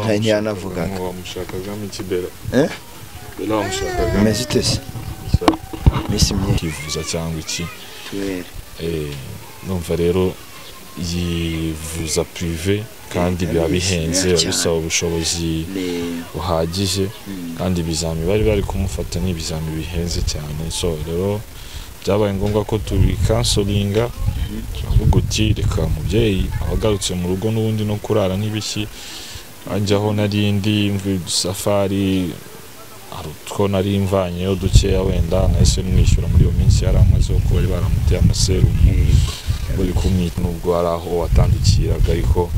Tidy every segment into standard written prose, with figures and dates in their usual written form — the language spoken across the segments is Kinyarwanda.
ntiyanavuga ngo wamushakagamo ikibera bela wamushakaga mezitese misi mye kivuza cyangwa iki numva rero yivuza privé kandi biba bihenze bisaba ubushobozi buhagije kandi ibizami bari kumufata n'ibizami bihenze cyane so rero byabaye ngombwa ko tubikansolinga turavuga uti reka mubyeyi abagarutse mu rugo n'ubundi no kurara n'ibiki anjaho narindi safari arutwo nari mvanyeyo dukeya wenda nahise mwishyura muri iyo minsi yari amaze ko bari baramuteye amaserumu bari kumwita nubwo hari aho watandikiraga ariko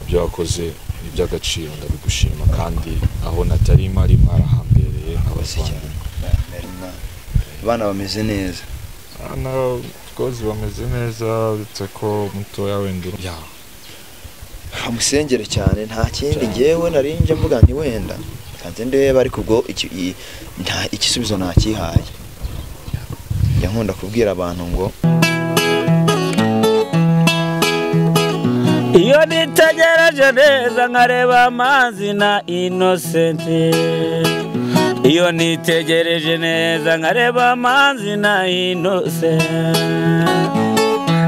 ibyo wakoze iby'agaciro ndabigushima kandi aho natari mari mwarahambereye abashyira abana bameze neza kozi bameze neza bitse ko mutoya wenda amusengere cyane nta kindi ngewe narinje mvuga nti wenda kandi ndeba ariko ubwo nta ikisubizo nakihaye yankunda kubwira abantu ngo iyo nitegereje neza nkareba amazi na Innocent iyo nitegereje neza nkareba amazi na Innocent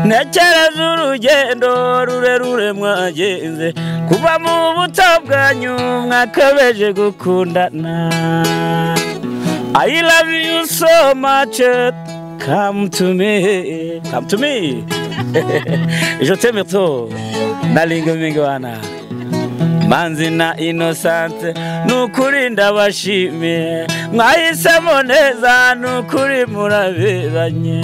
nekereza urugendo rurerure mwagenze kuva mu buto bwanyu mwakabeje gukundana I love you so much come to me je t'aime trop nalinga mingi wana Manzi na Innocent nukuri ndabashimiye mwahisemo neza nukuri muraberanye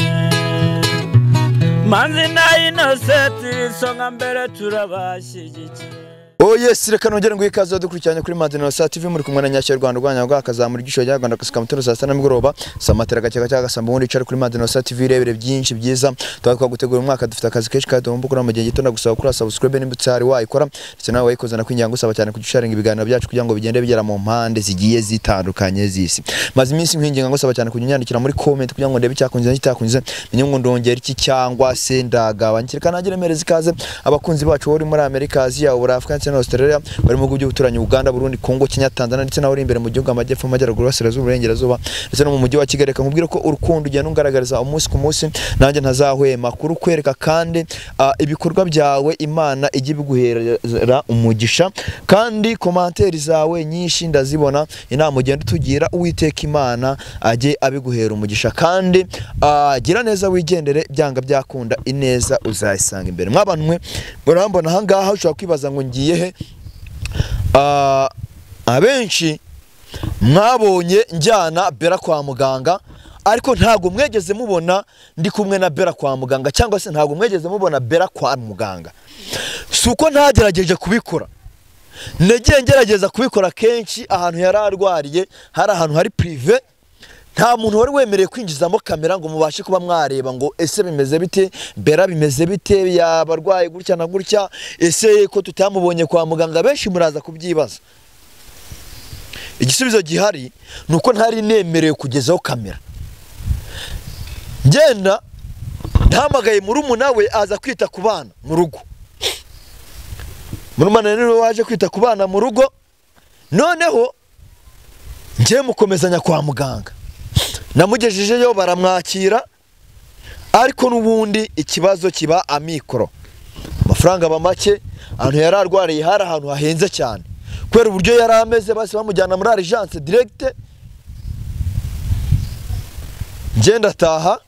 Manzi na Innocent songa mbere turabashyigikiye Oh yes, reka nongere ngo ikaze dukurikiranye kuri Manzi na Innocent TV muri kumwe na Nyashyo Rwanda Rwanya bwa kazamura igisho rya Rwanda kasika mutoro saa 7 nimugoroba samatera gake cyagasa mbundi cari kuri Manzi na Innocent TV rebere byinshi byiza twakwa gutegura umwaka dufite akazi kenshi kandi mbuko mu gihe gito ndagusaba kuri subscribe n'imbutari wayikora ndetse nawe wayikoza nakwingira ngusaba cyane kujisharinga ibiganiro byacu kugira ngo bigende bigera mu mpande zigiye zitandukanye zisi maze iminsi nkwinginga ngusaba cyane kunyandikira muri comment kugira ngo ndebe cyakunze n'itakunze menye ngo ndongera iki cyangwa se ndagabanya kireka nagire merezi ikaze abakunzi bacu bari muri Amerika Asia Urafrica na Australia bari mu gihugu cy'ubuturanyi Uganda Burundi Kongo Kenya Tanzania ndetse naho imbere mu gihugu amajyepfo amajyaruguru asirazuba uburengerazuba ndetse no mu mujyi wa Kigali nkubwira ko urukundo ugenda ungaragariza umunsi ku munsi nanjye ntazahwema kuri kwereka kandi ibikorwa byawe Imana ijye biguherera umugisha kandi commentaire zawe nyinshi ndazibona inama ugenda tugira Uwiteka Imana ajye abiguhera umugisha kandi gira neza wigendere byanga byakunda ineza uzayisanga imbere mwabantu mwe murambona hangaha ushobora kwibaza ngo ngiye he abenshi mwabonye njyana Bella kwa muganga ariko ntago mwegeze mubona ndi kumwe na Bella kwa muganga cyangwa se ntago mwegeze mubona Bella kwa muganga suko ntagerageje kubikora nagiye ngerageza kubikora kenshi ahantu yararwariye hari ahantu hari privé nta muntu wari wemereye kwinjizamo kamera ngo mubashe kuba mwareba ngo ese bimeze bite Bella bimeze bite yabarwaye gutya na gutya ese ko tutamubonye kwa muganga benshi muraza kubyibaza igisubizo gihari nuko ntari nemereye kugezaho kamera ngenda ntamagaye muri umunawe aza kwita ku bana mu rugo murumana rero waje kwita ku bana mu rugo noneho ngiye mukomezanya kwa muganga namugejejeyo baramwakira ariko nubundi ikibazo kiba amikoro amafaranga bamake ahantu yararwariye hari ahantu hahenze cyane kwera uburyo yarameze base bamujyana muri agence direct ngenda taha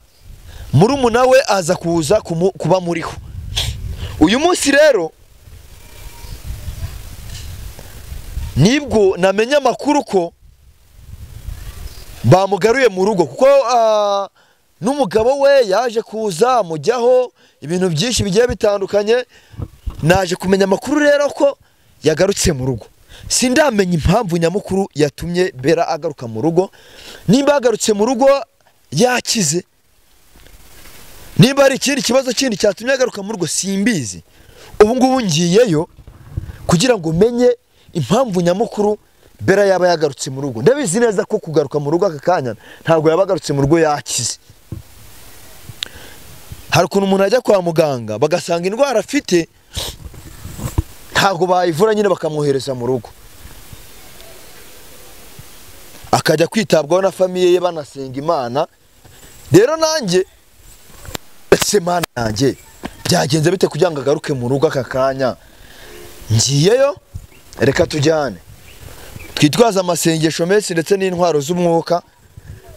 muri umunawe aza kuza kuba muriho uyu munsi rero nibwo namenye amakuru ko bamugaruye mu rugo kuko n'umugabo we yaje kuza mujyaho ibintu byinshi bigiye bitandukanye naje kumenya amakuru rero ko yagarutse mu rugo sindamenya impamvu nyamukuru yatumye Bella agaruka mu rugo nimba agarutse mu rugo yakize nimba ari ikindi kibazo kindi cyatumye agaruka mu rugo simbizi ubu ngubu ngiyeyo kugira ngo menye impamvu nyamukuru Bella yaba yagarutse mu rugo ndabizi neza ko kugaruka mu rugo aka kanya ntabwo yabagarutse mu rugo yakize hari ukuntu umuntu ajya kwa muganga bagasanga indwara afite ntabwo bayivura nyine bakamwohereza mu rugo akajya kwitabwaho na famiye ye banasenga Imana. Rero nanjye ese Mana yanjye byagenze bite kugira ngo agaruke mu rugo aka kanya? Ngiyeyo, reka tujyane twitwaza amasengesho menshi ndetse n'intwaro z'umwuka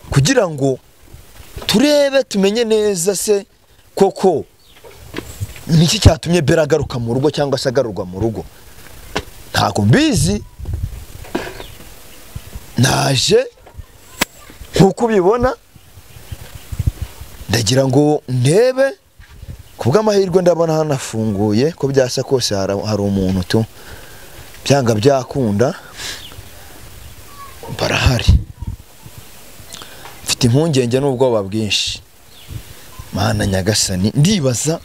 kugira ngo turebe tumenye neza se koko niki cyatumye Bella agaruka mu rugo cyangwa se agarurwa mu rugo. Ntago mbizi, naje nkuko ubibona ndagira ngo ndebe kubw'amahirwe ndabona hanafunguye ko byasa kose hari umuntu tu byanga byakunda barahari. Mfite impungenge n'ubwoba bwinshi. Mana Nyagasani, ndibaza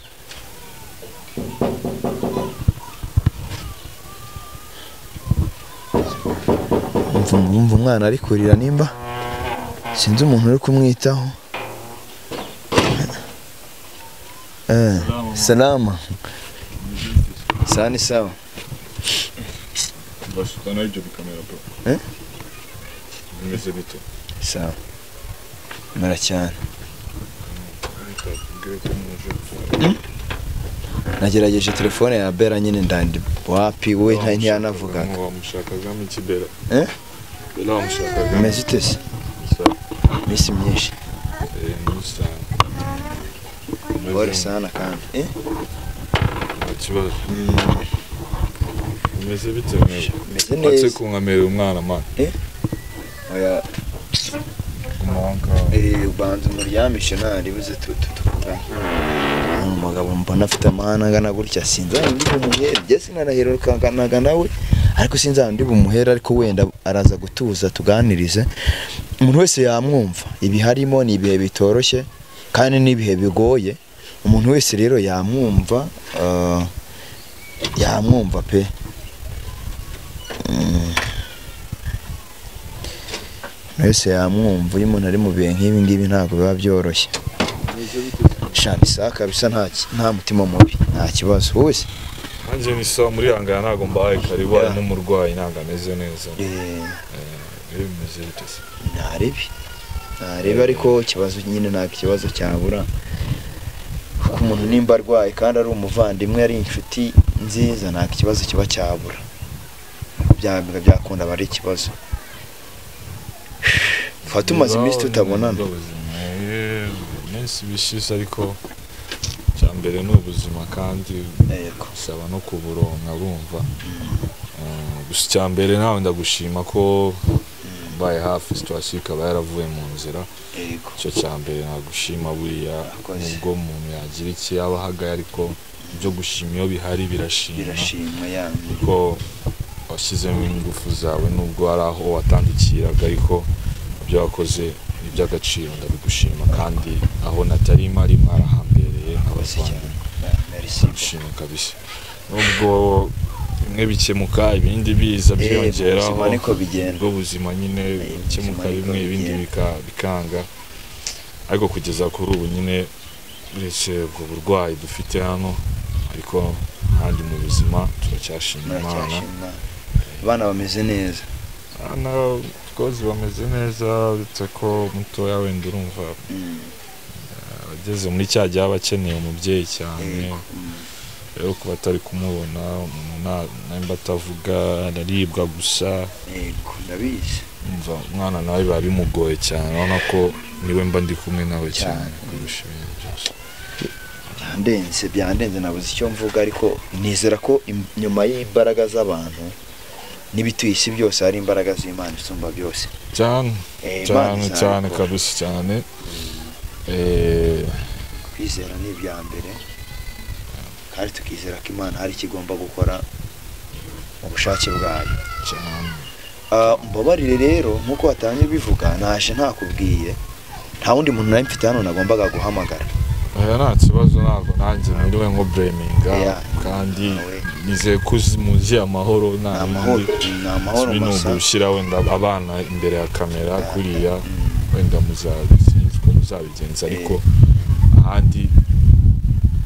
umva umwana ari kurira nimba sinzi umuntu uri kumwitaho. Salama. Sani sawa. Bashukana ibyo bikamera bro. Bimeze bito. Sawa. Mara cyane. Nagerageje telefone ya Bella nyine ndandi wapi we ntiyanavuga. Wamushakagamo iki Bella? Bella wamushakaga. Meze itese. Misi myinshi. Musa. Bora sana kandi. Ikibazo. Meze bite Meze neza. Atse kunkamera umwana man. Oya. Umanga. Ubanza umuryamishe nari buze tuvuga. Umugabo mbona afite amahana ngana gutya sinza ndi bumuhere. Jesse naraherukanaga nawe ariko sinza ndi bumuhere ariko wenda araza gutuza tuganirize. Umuntu wese yamwumva. Ibi harimo ni ibihe bitoroshye kandi ni ibihe bigoye. Umuntu wese rero yamwumva pe. Wese yamwumva uyu muntu ari mu bihe nk'ibi ngibi ntabwo biba byoroshye. Shani saka bisa nta mutima mubi nta kibazo wese. Anje ni so muri hanga ntago mbaye karibu ari n'umurwayi ntago ameze neza. Bimeze bitese. Ntarebe ariko kibazo nyine nta kibazo cyabura. Kuko umuntu nimba arwaye kandi ari umuvandimwe ari inshuti nziza nta kibazo kiba cyabura. Byakunda bari ikibazo. Fatumaze iminsi tutabonana. Nesi bishyushye ariko cyambere n'ubuzima kandi saba no kuburonka bumva. Gusa cyambere nawe ndagushima ko baye hafi situation ikaba yaravuye mu nzira. Cyo cyambere nagushima buriya nubwo umuntu yagira iki yabahagaye ariko byo gushima iyo bihari birashima yanyu ko washyizemo ingufu zawe nubwo ari aho watandikiraga ariko ibyo wakoze iby'agaciro ndabigushima kandi aho natari mari mwarahambereye abashyira. Merci kabisa. Nubwo bimwe bikemuka ibindi biza byongeraho ariko bigenda ubwo buzima nyine bikemuka bimwe ibindi bikanga ariko kugeza kuri ubu nyine uretse ubwo burwayi dufite hano ariko handi mu buzima turacyashima Imana. Abana bameze neza. Abana kozi bameze neza uretse ko mutoya wenda urumva ageze muri cya gihe aba akeneye umubyeyi cyane. Rero kuba atari kumubona umuntu atavuga araribwa gusa. Ndabizi. Umwana nawe biba bimugoye cyane urabona ko niwe mba ndi kumwe nawe cyane kurusha ibintu byose. Byandenze nabuze icyo mvuga ariko nizera ko nyuma y'imbaraga z'abantu n'ibitwisi byose hari imbaraga z'Imana isumba byose. Cyane kabisa cyane. Kwizera ni ibya mbere kandi tukizera ko Imana hari ikigomba gukora mu bushake bwayo. Mbabarire rero nkuko watangiye bivuga naje ntakubwiye nta wundi muntu nari mfite hano nagombaga guhamagara. Nta kibazo ntabwo nanjye niriwe nko braminga kandi nizeye ko muzi amahoro nta mahoro masa gushyira wenda abana imbere ya kamera kuriya wenda muzabigenza ariko ahandi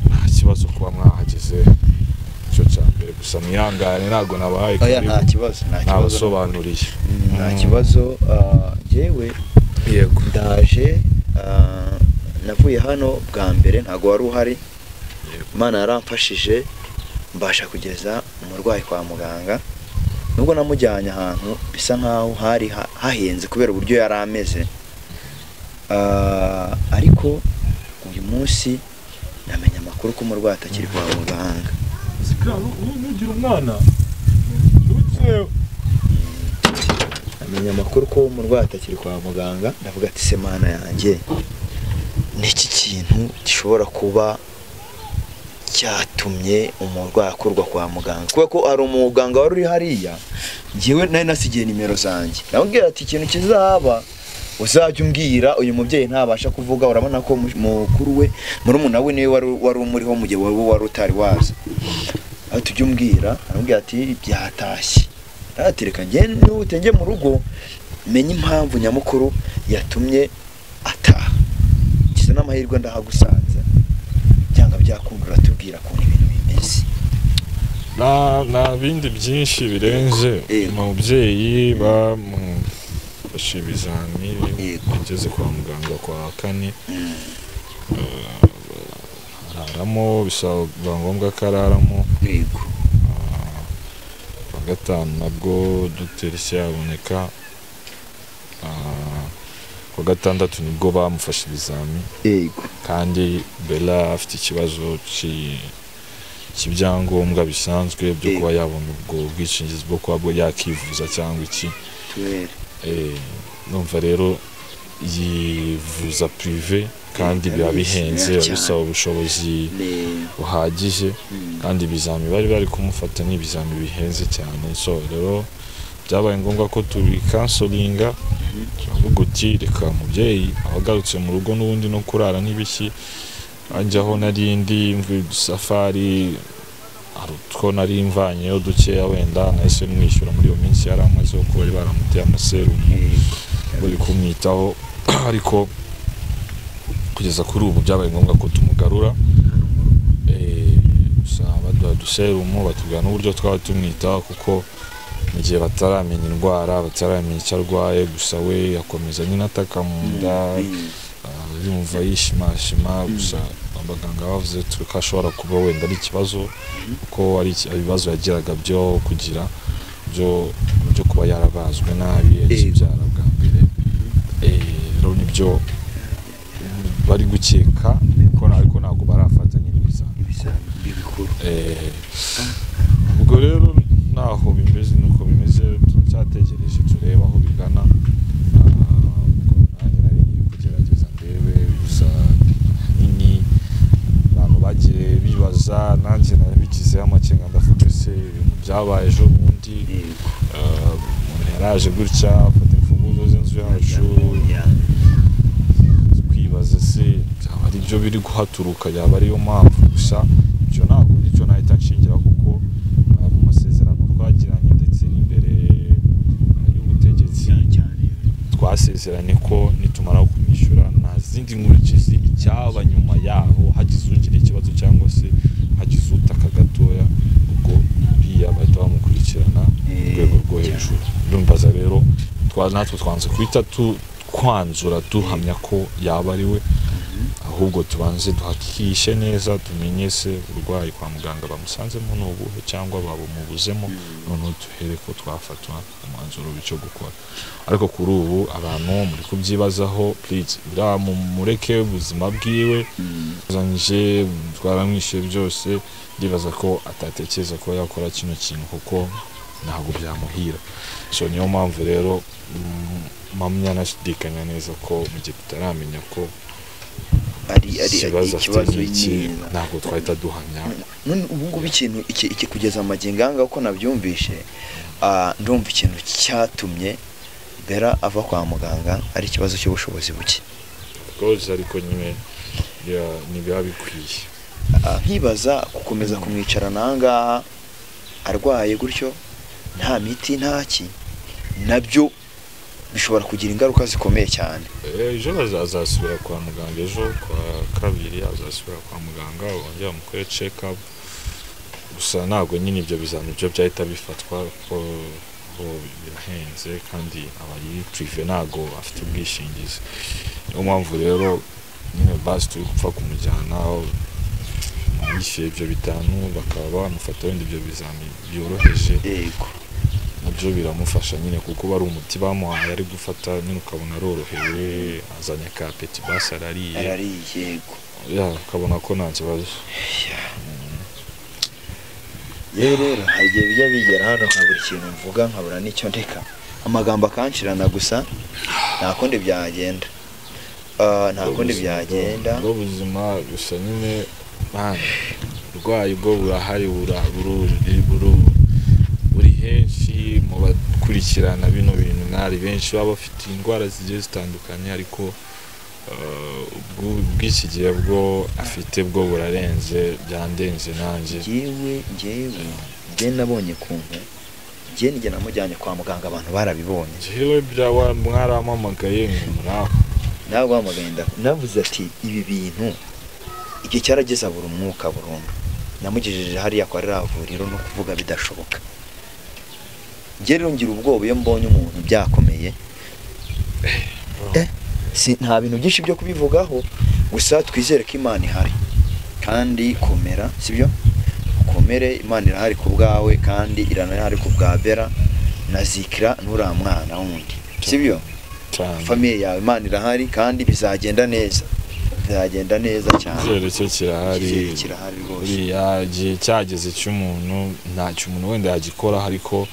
nta kibazo kuba mwahageze cyo cyambere gusa mwihangane ntago nabahaye nta kibazo nabasobanuriye nta kibazo yewe yego ndaje navuye hano bwa mbere ntago wari uhari Imana yaramfashije mbasha kugeza umurwayi kwa muganga nubwo namujyanye ahantu bisa nkaho hari hahenze kubera uburyo yari ameze ariko uyu munsi namenye amakuru ko umurwayi atakiri kwa muganga nugira umwana namenye amakuru ko umurwayi atakiri kwa muganga ndavuga ati se Mana yanjye niki kintu gishobora kuba cyatumye umurwayi akurwa kwa muganga kuko ko ari umuganga wari uri hariya ngiwe nari nasigiye nimero zanjye nabwira ati ikintu kizaba uzajya umbwira uyu mubyeyi ntabasha kuvuga urabona ko mukuru we murumuna we niwe wari umuriho mu gihe wari utari waza aho tujye umbwira arambwira ati byatashye aratereka nge n'utenge mu rugo menye impamvu nyamukuru yatumye ataha kiza n'amahirwe ndahagusanza cyangwa byakundura tubwira ko ibintu bimeze na bindi byinshi birenze umubyeyi bamufashe ibizamini ageze kwa muganga kwa kane araramo bisaba ngombwa ko araramo kwa gatanu nabwo dogiteri yaboneka kwa gatandatu nibwo bamufashe ibizami kandi Bella afite ikibazo cy'ibyangombwa bisanzwe byo kuba yabona ubwo bwishingizi bwo kuba yakivuza cyangwa iki numva rero yivuza privé kandi biba bihenze bisaba ubushobozi buhagije kandi ibizami bari kumufata n'ibizami bihenze cyane so rero byabaye ngombwa ko tubikansolinga turavuga uti reka umubyeyi abagarutse mu rugo n'ubundi no kurara n'ibiki anjyaho narindi safari arutwo nari mvanyeyo dukeya wenda nahise mwishyura muri iyo minsi yari amaze ko bari baramuteye amaserumu bari kumwitaho ariko kugeza kuri ubu byabaye ngombwa ko tumugarura baduha duserumu batubwira n'uburyo twaba tumwitaho kuko mu gihe bataramenya indwara bataramenya icyo arwaye gusa we yakomeza nyine ataka mu nda yumva yishimashima gusa abaganga bavuze ko ashobora kuba wenda ari ikibazo kuko ari ibibazo yagiraga byo kugira byo kuba yarabazwe nabi yakibyara bwa mbere rero nibyo bari gukeka ariko ntabwo barafatanya n'ibizami bikuru ubwo rero naho bimeze nuko bimeze turacyategereje tureba aho bigana nanjye nari kugerageza ndebe gusa nini abantu bagiye bibaza nanjye nabigizeho amakenga ndavuga se ibintu byabaye ejo bundi umuntu yaraje gutya afata imfunguzo z'inzu yacu kwibaza se byaba ari byo biri guhaturuka yaba ariyo mpamvu gusa ibyo ntabwo nicyo nahita nshingira kuko mu masezerano twagiranye ndetse n'imbere y'ubutegetsi twasezeranye ko nitumara kumwishyura nta zindi nkurikizi icyaba nyuma yaho hagize ugira ikibazo cyangwa se hagize utaka gatoya ubwo uriya bahita bamukurikirana ku rwego rwo hejuru ndumvaza rero natwe twanze guhita kwanzura duhamya ko yaba ari we ahubwo tubanze duhakishe neza tumenye se urwayi kwa muganga bamusanzemo n'ubuhe cyangwa babumubuzemo noneho duhere ko twafatwa umwanzuro w'icyo gukora ariko kuri ubu abantu muri kubyibazaho please mureke ubuzima bwiwe zanje twaramwishyuye byose ndibaza ko atatekereza ko yakora kino kintu kuko ntabwo byamuhira so niyo mpamvu rero mpamya nashidikanya neza ko mu gihe tutaramenya ko ari ikibazo ntabwo twahita duhamya none ubu ngubu ikintu iki kugeza amagingo anga uko nabyumvishe ndumva ikintu cyatumye Bella ava kwa muganga ari ikibazo cy'ubushobozi buke rwose ariko nyine nibiba bikwiye nkibaza gukomeza kumwicarana ahangaha arwaye gutyo nta miti ntaki nabyo bishobora kugira ingaruka zikomeye cyane ejo azasubira kwa muganga ejo kwa kabiri azasubira kwa muganga bongera bamukore check up gusa ntabwo nyine ibyo bizamini byo byahita bifatwa ko birahenze kandi abari prive ntabwo afite ubwishingizi. Niyo mpamvu rero nyine basi turi gupfa kumujyana yishyuye ibyo 5 bakaba bamufata wenda ibyo bizamini byoroheje. Yego. Nabyo biramufasha nyine kuko bari umuti bamuhaye ari gufata nyine ukabona arorohewe, azanye ka petit basi arariye. Yego. Ukabona ko nta kibazo. Rero hari igihe bijya bigera hano nkabura ikintu mvuga nkabura n'icyo ndeka, amagambo akanshirana gusa nta kundi byagenda. Ubuzima gusa nyine urwaye bwo burahari, buri henshi mu bakurikirana bino bintu. Nari benshi baba bafite indwara zigiye zitandukanye, ariko bw'iki gihe bwo afite bwo burarenze, byandenze nanjye. Njyewe nabonye kuntu njye namujyanye kwa muganga, abantu barabibonye. Jewe byawa mwaramamagaye nk'umuraho. Nawe wamagaye navuze ati ibi bintu igihe cyarageze abura umwuka burundu. Namugejeje hariya kwa ravuriro no kuvuga bidashoboka. Njye rero ngira ubwoba iyo mbonye umuntu byakomeye. Nta bintu byinshi byo kubivugaho, gusa twizere ko Imana ihari kandi komera, sibyo? Komere, Imana irahari ku bwawe kandi iranahari ku bwa Bera na Zikira n'uriya mwana wundi, sibyo? Famille yawe Imana irahari kandi bizagenda neza. Bizagenda neza cyane. Cyerekezo kirahari. Rwose. Buriya gihe cyageze cy'umuntu ntacyo umuntu wenda yagikora, ariko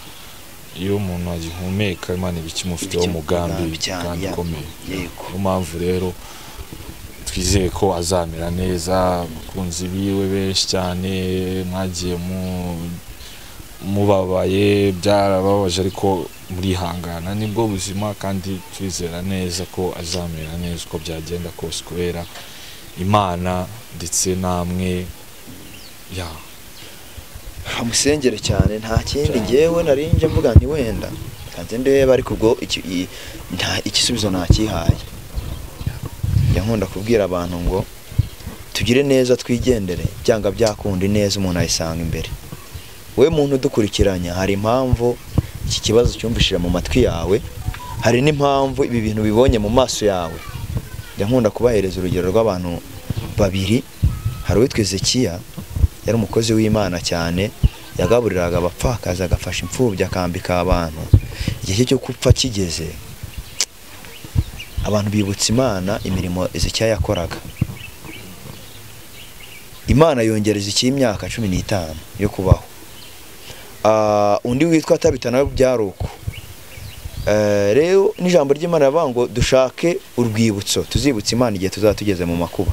iyo umuntu agihumeka Imana ibikimufiteho umugambi kandi ukomeye. Niyo mpamvu rero twizeye ko azamera neza. Abakunzi biwe benshi cyane mwagiye mubabaye, byarababaje, ariko murihangana, nibwo buzima, kandi twizera neza ko azamera neza uko byagenda kose kubera Imana ndetse namwe. Amusengere cyane, nta kindi. Ngewe narinje mvuga nti wenda kanze ndeba, ariko ubwo nta igisubizo nakihaye. Njya nkunda kubwira abantu ngo tugire neza twigendere, byanga byakundi neza umuntu ayisanga imbere. We muntu udukurikiranya, hari impamvu iki kibazo cyumvishira mu matwi yawe, hari n'impamvu ibi bintu bibonye mu maso yawe. Njya nkunda kubahereza urugero rw'abantu babiri. Hari uwitwa Ezekiya, yari umukozi w'Imana cyane, yagaburiraga abapfakazi, agafasha imfubyi, akambika abantu. Igihe cyo gupfa kigeze, abantu bibutsa Imana imirimo Ezekiya yakoraga. Imana yongereza imyaka 15 yo kubaho. Undi witwa Tabita nawe byaruko. Rero n'ijambo ry'Imana yavuga ngo dushake urwibutso, tuzibutsa Imana igihe tuzatugeze mu makuba.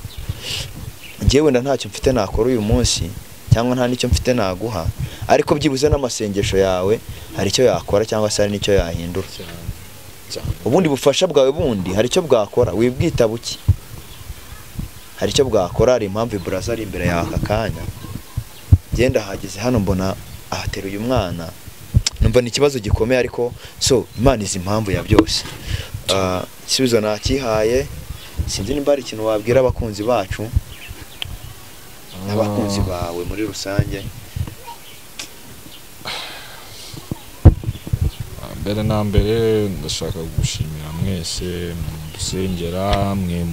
Njyewe ntacyo mfite nakora uyu munsi, cyangwa nta nicyo mfite naguha, ariko byibuze n'amasengesho yawe hari icyo yakora, cyangwa se hari nicyo yahindura. Ubundi bufasha bwawe bundi hari icyo bwakora, wibwita buki. Hari icyo bwakora, hari impamvu Braza ari imbere yawe aka kanya. Genda hageze hano mbona ahateruye umwana, numva ni ikibazo gikomeye, ariko Imana izi impamvu ya byose. Igisubizo nakihaye, sinzi nimba ari ikintu wabwira abakunzi bacu n'abakunzi bawe muri rusange. Mbere na mbere ndashaka gushimira mwese mudusengera, mwe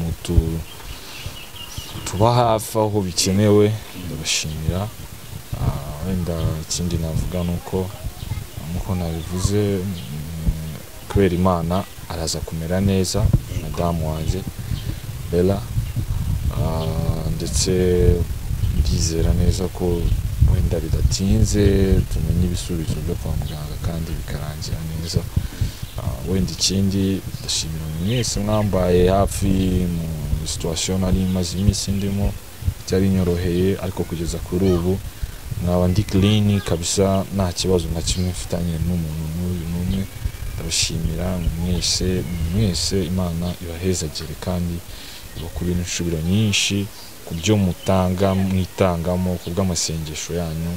tuba hafi aho bikenewe, ndabashimira. Wenda ikindi navuga nuko nkuko nabivuze, kubera Imana araza kumera neza, madamu wanjye Bella, ndetse ndizera neza ko wenda bidatinze tumenye ibisubizo byo kwa muganga kandi bikarangira neza. Wenda ikindi ndashimira mwese mwambaye hafi mu situation nari maze iminsi ndimo, cyari nyoroheye, ariko kugeza kuri ubu nkaba ndi clean kabisa, nta kibazo na kimwe mfitanye n'umuntu n'umwe. Ndabashimira mwese, Imana ibahezagire kandi ibakubire inshubiro nyinshi ku byo mwitangamo, ku bw'amasengesho yanyu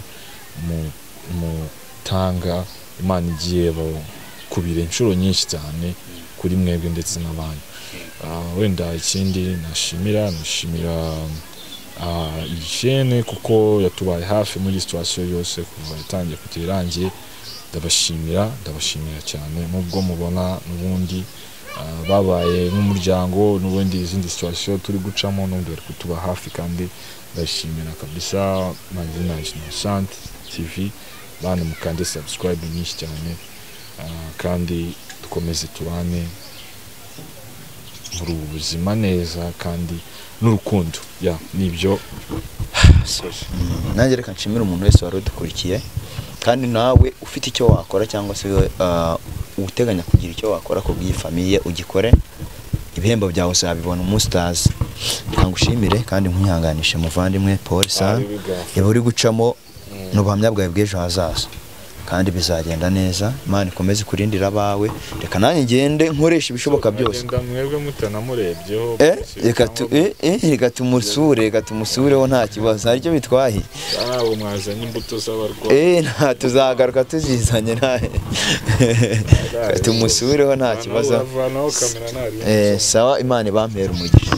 mutanga. Imana igiye bakubire inshuro nyinshi cyane kuri mwebwe ndetse n'abandi. Wenda ikindi nashimira Jene kuko yatubaye hafi muri situation yose kuva itangiye kugera irangiye. Ndabashimira cyane nubwo mubona n'ubundi babaye nk'umuryango n'ubundi izindi situation turi gucamo n'ubundi bari kutuba hafi kandi ndashimira kabisa Manzina Innocent TV bana mukande subscribe nyinshi cyane kandi dukomeze tubane muri ubu buzima neza kandi n'urukundo nibyo. Nanjye reka nshimira umuntu wese wari udukurikiye kandi nawe ufite icyo wakora cyangwa se uteganya kugira icyo wakora ku bw'ifamiye ugikore, ibihembo byawe uzabibona umunsi utazi. Kangushimire kandi nkunyanganishe muvandimwe Paul San yaba uri gucamo n'ubuhamya bwawe bw'ejo hazaza kandi bizagenda neza. Imana ikomeze kurindira abawe, reka nanjye ngende nkoresha ibishoboka byose. Mwebwe mutanamurebyeho reka tumusureho nta kibazo, haricyo bitwaye. Abo mwazanye imbuto z'abarwayi nta tuzagaruka tuzizanye nahe tumusureho nta kibazo. Sawa, Imana ibampera umugisha.